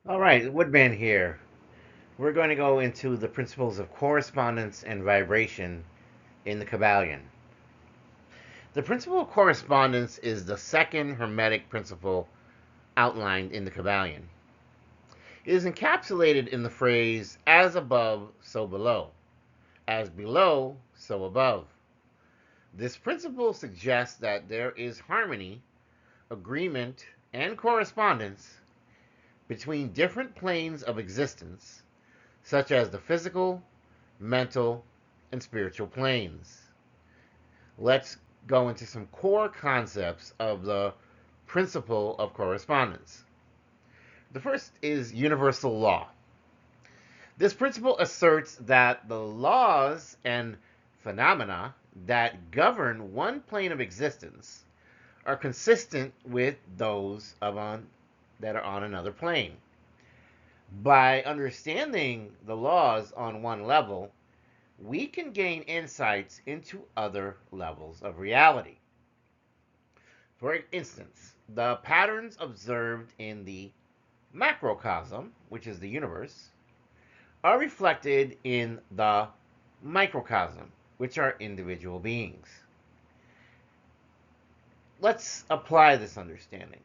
All right, Woodman here. We're going to go into the principles of correspondence and vibration in the Kybalion. The principle of correspondence is the second Hermetic principle outlined in the Kybalion. It is encapsulated in the phrase, as above, so below, as below, so above. This principle suggests that there is harmony, agreement, and correspondence between different planes of existence, such as the physical, mental, and spiritual planes. Let's go into some core concepts of the principle of correspondence. The first is universal law. This principle asserts that the laws and phenomena that govern one plane of existence are consistent with those that are on another plane. By understanding the laws on one level, we can gain insights into other levels of reality. For instance, the patterns observed in the macrocosm, which is the universe, are reflected in the microcosm, which are individual beings. Let's apply this understanding.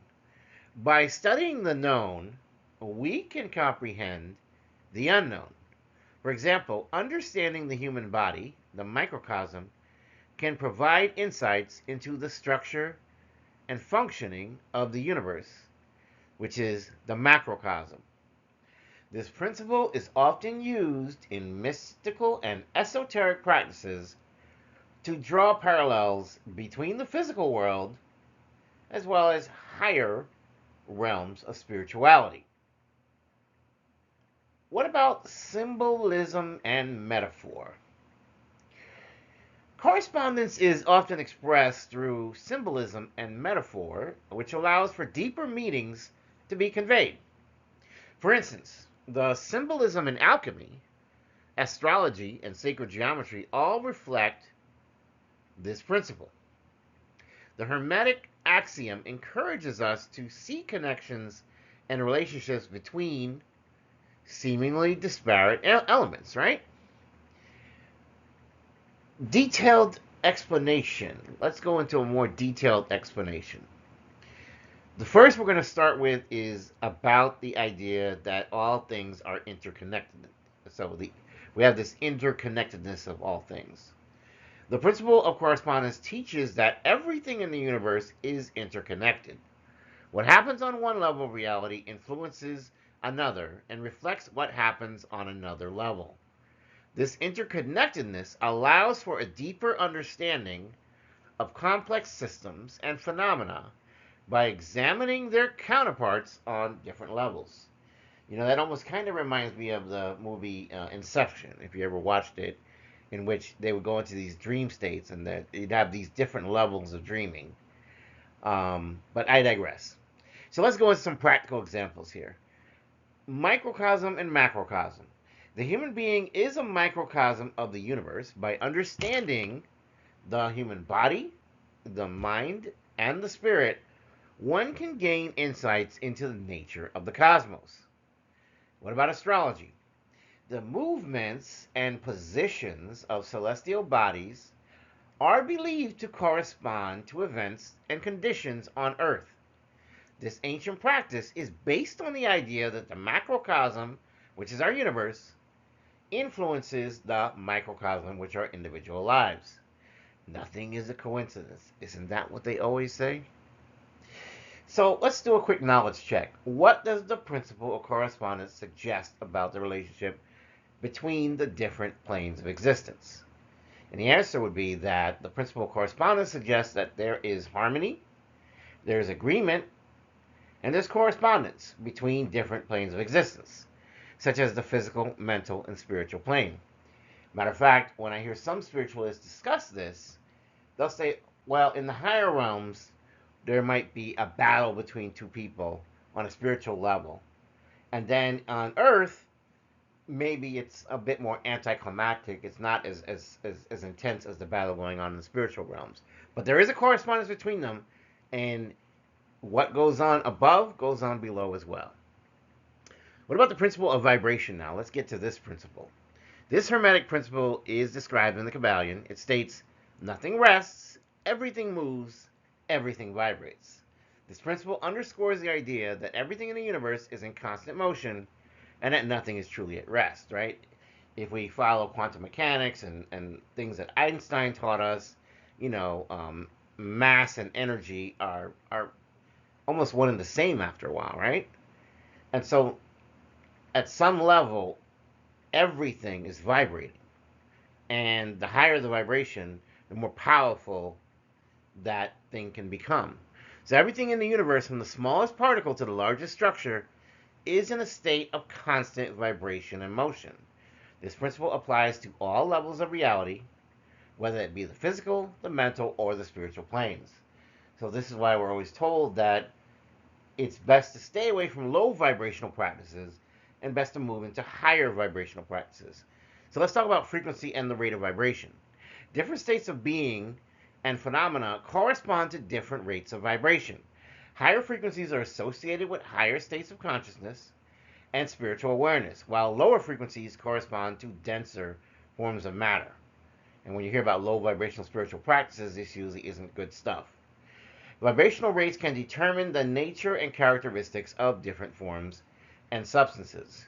By studying the known, we can comprehend the unknown. For example, understanding the human body, the microcosm, can provide insights into the structure and functioning of the universe, which is the macrocosm. This principle is often used in mystical and esoteric practices to draw parallels between the physical world as well as higher realms of spirituality. What about symbolism and metaphor? Correspondence is often expressed through symbolism and metaphor, which allows for deeper meanings to be conveyed. For instance, the symbolism in alchemy, astrology, and sacred geometry all reflect this principle. The Hermetic axiom encourages us to see connections and relationships between seemingly disparate elements, right? Detailed explanation. Let's go into a more detailed explanation. The first we're going to start with is about the idea that all things are interconnected. So we have this interconnectedness of all things. The principle of correspondence teaches that everything in the universe is interconnected. What happens on one level of reality influences another and reflects what happens on another level. This interconnectedness allows for a deeper understanding of complex systems and phenomena by examining their counterparts on different levels. You know, that almost kind of reminds me of the movie Inception, if you ever watched it, in which they would go into these dream states and that you'd have these different levels of dreaming. But I digress. So let's go into some practical examples here. Microcosm and macrocosm. The human being is a microcosm of the universe. By understanding the human body, the mind, and the spirit, one can gain insights into the nature of the cosmos. What about astrology? The movements and positions of celestial bodies are believed to correspond to events and conditions on Earth. This ancient practice is based on the idea that the macrocosm, which is our universe, influences the microcosm, which are individual lives. Nothing is a coincidence. Isn't that what they always say? So let's do a quick knowledge check. What does the principle of correspondence suggest about the relationship between the different planes of existence? And the answer would be that the principle of correspondence suggests that there is harmony, there's agreement, and there's correspondence between different planes of existence, such as the physical, mental, and spiritual plane. Matter of fact, when I hear some spiritualists discuss this, they'll say, well, in the higher realms, there might be a battle between two people on a spiritual level. And then on Earth, maybe it's a bit more anticlimactic. It's not as intense as the battle going on in the spiritual realms. But there is a correspondence between them, and what goes on above goes on below as well. What about the principle of vibration now? Let's get to this principle. This Hermetic principle is described in the Kybalion. It states, nothing rests, everything moves, everything vibrates. This principle underscores the idea that everything in the universe is in constant motion and that nothing is truly at rest, right? If we follow quantum mechanics and things that Einstein taught us, you know, mass and energy are almost one and the same after a while, right? And so at some level, everything is vibrating. And the higher the vibration, the more powerful that thing can become. So everything in the universe, from the smallest particle to the largest structure, is in a state of constant vibration and motion. This principle applies to all levels of reality, whether it be the physical, the mental, or the spiritual planes. So this is why we're always told that it's best to stay away from low vibrational practices and best to move into higher vibrational practices. So let's talk about frequency and the rate of vibration. Different states of being and phenomena correspond to different rates of vibration. Higher frequencies are associated with higher states of consciousness and spiritual awareness, while lower frequencies correspond to denser forms of matter. And when you hear about low vibrational spiritual practices, this usually isn't good stuff. Vibrational rates can determine the nature and characteristics of different forms and substances.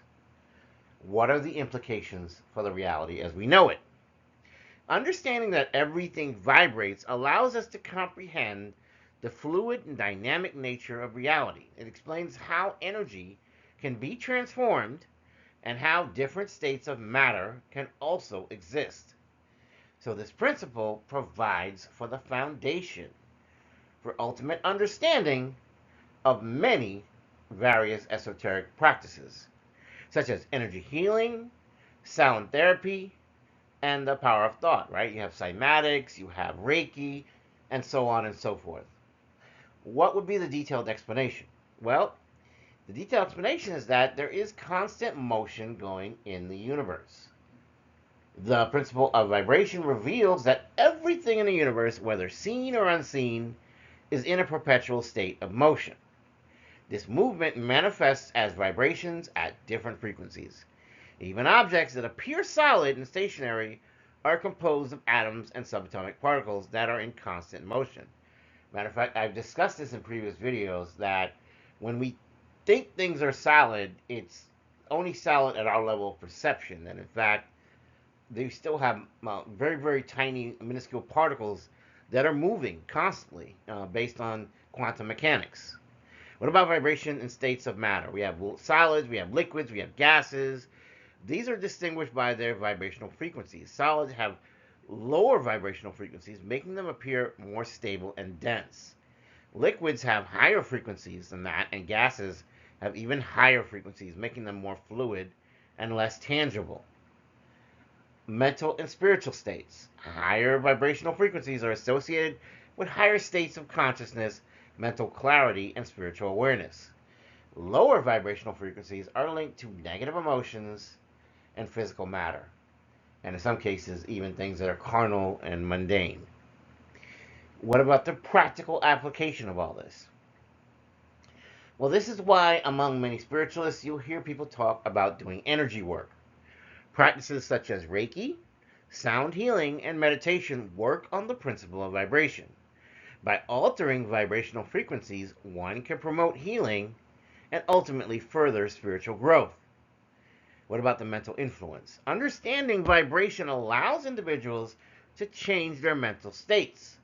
What are the implications for the reality as we know it? Understanding that everything vibrates allows us to comprehend the fluid and dynamic nature of reality. It explains how energy can be transformed and how different states of matter can also exist. So this principle provides for the foundation for ultimate understanding of many various esoteric practices, such as energy healing, sound therapy, and the power of thought, right? You have cymatics, you have Reiki, and so on and so forth. What would be the detailed explanation? Well, the detailed explanation is that there is constant motion going in the universe. The principle of vibration reveals that everything in the universe, whether seen or unseen, is in a perpetual state of motion. This movement manifests as vibrations at different frequencies. Even objects that appear solid and stationary are composed of atoms and subatomic particles that are in constant motion. Matter of fact, I've discussed this in previous videos that when we think things are solid, it's only solid at our level of perception. And in fact, they still have very, very tiny, minuscule particles that are moving constantly based on quantum mechanics. What about vibration in states of matter? We have solids, we have liquids, we have gases. These are distinguished by their vibrational frequencies. Solids have lower vibrational frequencies, making them appear more stable and dense. Liquids have higher frequencies than that, and gases have even higher frequencies, making them more fluid and less tangible. Mental and spiritual states. Higher vibrational frequencies are associated with higher states of consciousness, mental clarity, and spiritual awareness. Lower vibrational frequencies are linked to negative emotions and physical matter, and in some cases, even things that are carnal and mundane. What about the practical application of all this? Well, this is why, among many spiritualists, you'll hear people talk about doing energy work. Practices such as Reiki, sound healing, and meditation work on the principle of vibration. By altering vibrational frequencies, one can promote healing and ultimately further spiritual growth. What about the mental influence? Understanding vibration allows individuals to change their mental states.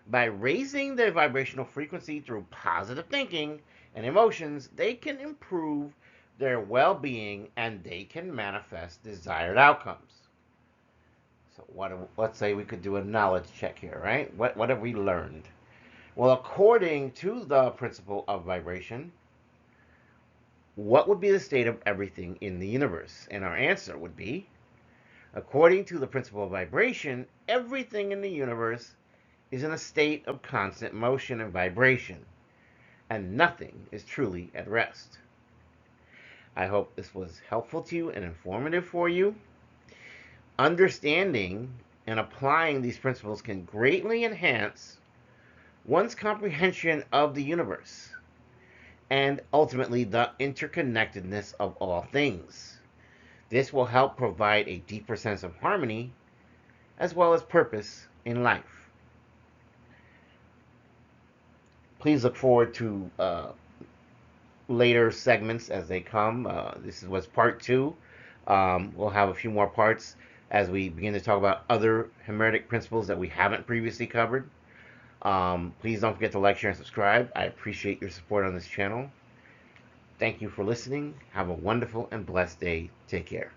By raising their vibrational frequency through positive thinking and emotions, they can improve their well-being and they can manifest desired outcomes. So let's say we could do a knowledge check here, right? What have we learned? Well, according to the principle of vibration, what would be the state of everything in the universe? And our answer would be, according to the principle of vibration, everything in the universe is in a state of constant motion and vibration, and nothing is truly at rest. I hope this was helpful to you and informative for you. Understanding and applying these principles can greatly enhance one's comprehension of the universe and ultimately the interconnectedness of all things. This will help provide a deeper sense of harmony as well as purpose in life. Please look forward to later segments as they come. This was part two. We'll have a few more parts as we begin to talk about other Hermetic principles that we haven't previously covered. Please don't forget to like, share, and subscribe. I appreciate your support on this channel. Thank you for listening. Have a wonderful and blessed day. Take care.